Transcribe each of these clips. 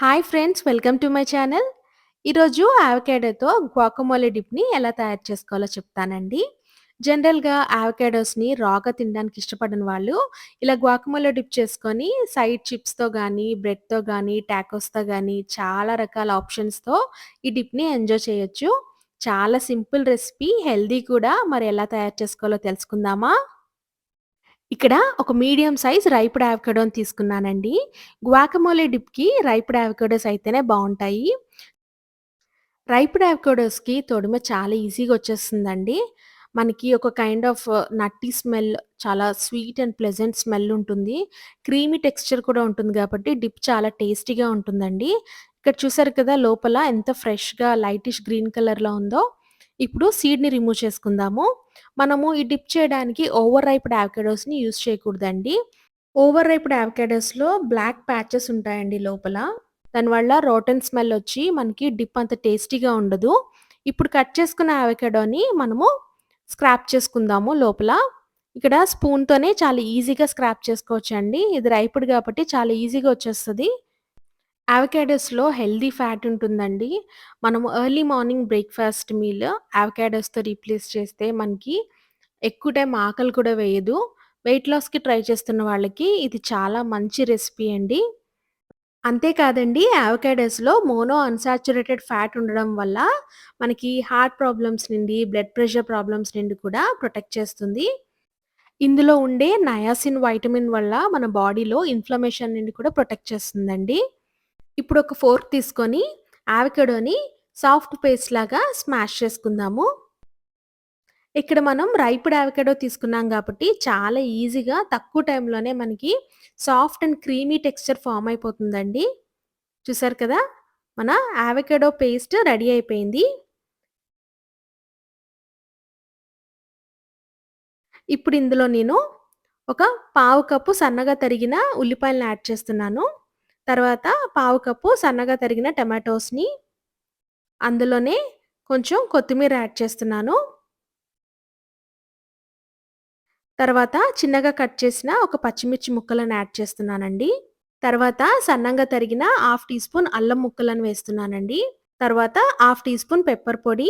Hi friends, welcome to my channel. ఈరోజు అవకాడోతో గ్వాకమోలే డిప్‌ని ఎలా తయారు చేసుకోవాలో చెప్తానండి. జనరల్‌గా అవకాడోస్‌ని రాగా తినడానికి ఇష్టపడని వాళ్ళు ఇలా గ్వాకమోలే డిప్ చేసుకొని సైడ్ చిప్స్‌తో గానీ, బ్రెడ్‌తో గానీ, టాకోస్‌తో గానీ చాలా రకాల ఆప్షన్స్‌తో ఈ డిప్‌ని ఎంజాయ్ చేయొచ్చు. చాలా సింపుల్ రెసిపీ, హెల్తీ కూడా. మరి ఎలా తయారు చేసుకోవాలో తెలుసుకుందామా? ఇక్కడ ఒక మీడియం సైజ్ రైప్డ్ అవకాడోని తీసుకున్నానండి. గ్వాకమోలే డిప్‌కి రైప్డ్ అవకాడోస్ అయితేనే బావుంటాయి. రైప్డ్ అవకాడోస్‌కి తొడిమ చాలా ఈజీగా వచ్చేస్తుందండి. మనకి ఒక కైండ్ ఆఫ్ నట్టీ స్మెల్, చాలా స్వీట్ అండ్ ప్లెజెంట్ స్మెల్ ఉంటుంది. క్రీమీ టెక్స్చర్ కూడా ఉంటుంది కాబట్టి డిప్ చాలా టేస్టీగా ఉంటుందండి. ఇక్కడ చూసారు కదా, లోపల ఎంత ఫ్రెష్‌గా లైటిష్ గ్రీన్ కలర్‌లో ఉందో. ఇప్పుడు సీడ్‌ని రిమూవ్ చేసుకుందాము. మనము ఈ డిప్ చేయడానికి ఓవర్ రైప్డ్ అవకాడోస్‌ని యూజ్ చేయకూడదండి. ఓవర్ రైప్డ్ అవకాడోస్‌లో బ్లాక్ ప్యాచెస్ ఉంటాయండి లోపల. దానివల్ల రోటెన్ స్మెల్ ఒచ్చి మనకి డిప్ అంత టేస్టీగా ఉండదు. ఇప్పుడు కట్ చేసుకున్న అవకాడోని మనము స్క్రాప్ చేసుకుందాము లోపల. ఇక్కడ స్పూన్‌తోనే చాలా ఈజీగా స్క్రాప్ చేసుకోవచ్చండి. ఇది రైప్డ్ కాబట్టి చాలా ఈజీగా వచ్చేస్తది. అవకాడోస్‌లో హెల్తీ ఫ్యాట్ ఉంటుందండి. మనము ఎర్లీ మార్నింగ్ బ్రేక్‌ఫాస్ట్ మీల్ అవకాడోస్‌తో రీప్లేస్ చేస్తే మనకి ఎక్కువ టైం ఆకలి కూడా వేయదు. వెయిట్ లాస్‌కి ట్రై చేస్తున్న వాళ్ళకి ఇది చాలా మంచి రెసిపీ అండి. అంతే కాదండి, అవకాడోస్‌లో మోనో అన్‌సాచురేటెడ్ ఫ్యాట్ ఉండడం వల్ల మనకి హార్ట్ ప్రాబ్లమ్స్ నుండి, బ్లడ్ ప్రెషర్ ప్రాబ్లమ్స్ నుండి కూడా ప్రొటెక్ట్ చేస్తుంది. ఇందులో ఉండే నయాసిన్ వైటమిన్ వల్ల మన బాడీలో ఇన్‌ఫ్లమేషన్ నుండి కూడా ప్రొటెక్ట్ చేస్తుందండి. ఇప్పుడు ఒక ఫోర్క్ తీసుకొని అవకాడోని సాఫ్ట్ పేస్ట్ లాగా స్మాష్ చేసుకుందాము. ఇక్కడ మనం రైప్డ్ అవకాడో తీసుకున్నాం కాబట్టి చాలా ఈజీగా తక్కువ టైంలోనే మనకి soft and creamy texture form అయిపోతుందండి. చూసారు కదా, మన అవకాడో పేస్ట్ రెడీ అయిపోయింది. ఇప్పుడు ఇందులో నేను ఒక పావు కప్పు సన్నగా తరిగిన ఉల్లిపాయలను యాడ్ చేస్తున్నాను. తర్వాత పావు కప్పు సన్నగా తరిగిన టమాటోస్‌ని, అందులోనే కొంచెం కొత్తిమీర యాడ్ చేస్తున్నాను. తర్వాత చిన్నగా కట్ చేసిన ఒక పచ్చిమిర్చి ముక్కలను యాడ్ చేస్తున్నానండి. తర్వాత సన్నంగా తరిగిన హాఫ్ టీ స్పూన్ అల్లం ముక్కలను వేస్తున్నానండి. తర్వాత హాఫ్ టీ స్పూన్ పెప్పర్ పొడి,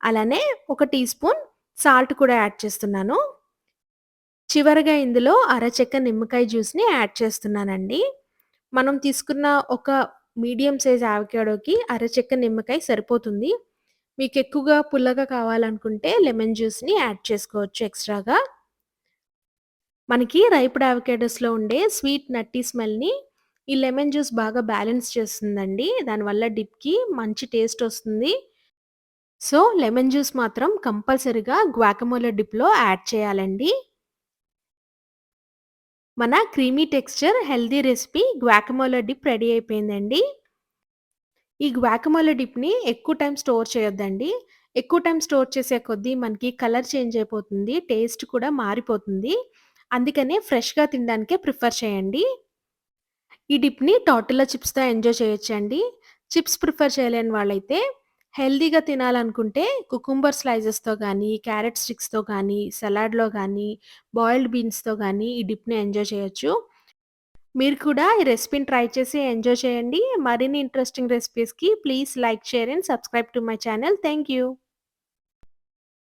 అలానే ఒక టీ స్పూన్ సాల్ట్ కూడా యాడ్ చేస్తున్నాను. చివరగా ఇందులో అరచెక్క నిమ్మకాయ జ్యూస్‌ని యాడ్ చేస్తున్నానండి. మనం తీసుకున్న ఒక మీడియం సైజ్ అవకాడోకి అరచెక్క నిమ్మకాయ సరిపోతుంది. మీకెక్కువగా పుల్లగా కావాలనుకుంటే లెమన్ జ్యూస్‌ని యాడ్ చేసుకోవచ్చు ఎక్స్‌ట్రాగా. మనకి రైప్డ్ అవకాడోస్‌లో ఉండే స్వీట్ నట్టీ స్మెల్‌ని ఈ లెమన్ జ్యూస్ బాగా బ్యాలెన్స్ చేస్తుందండి. దానివల్ల డిప్‌కి మంచి టేస్ట్ ఒస్తుంది. సో, లెమన్ జ్యూస్ మాత్రం కంపల్సరీగా గ్వాకమోలే డిప్‌లో యాడ్ చేయాలండి. మన creamy texture healthy recipe guacamole dip ready అయిపోయిందండి. ఈ గ్వాకమోలే డిప్‌ని ఎక్కువ టైమ్ స్టోర్ చేయొద్దండి. ఎక్కువ టైమ్ స్టోర్ చేసే కొద్దీ మనకి కలర్ చేంజ్ అయిపోతుంది. టేస్ట్ కూడా మారిపోతుంది. అందుకనే ఫ్రెష్‌గా తినడానికే ప్రిఫర్ చేయండి. ఈ డిప్‌ని టోర్టిల్లా చిప్స్‌తో ఎంజాయ్ చేయొచ్చండి. చిప్స్ ప్రిఫర్ చేయలేని వాళ్ళైతే హెల్తీగా తినాలనుకుంటే కుకుంబర్ స్లైసెస్‌తో గానీ, క్యారట్ స్టిక్స్‌తో గానీ, సలాడ్‌లో గానీ, బాయిల్డ్ బీన్స్‌తో గానీ ఈ డిప్‌ని ఎంజాయ్ చేయొచ్చు. మీరు కూడా ఈ రెసిపీని ట్రై చేసి ఎంజాయ్ చేయండి. మరిన్ని ఇంట్రెస్టింగ్ రెసిపీస్‌కి please like, share and subscribe to my channel. Thank you.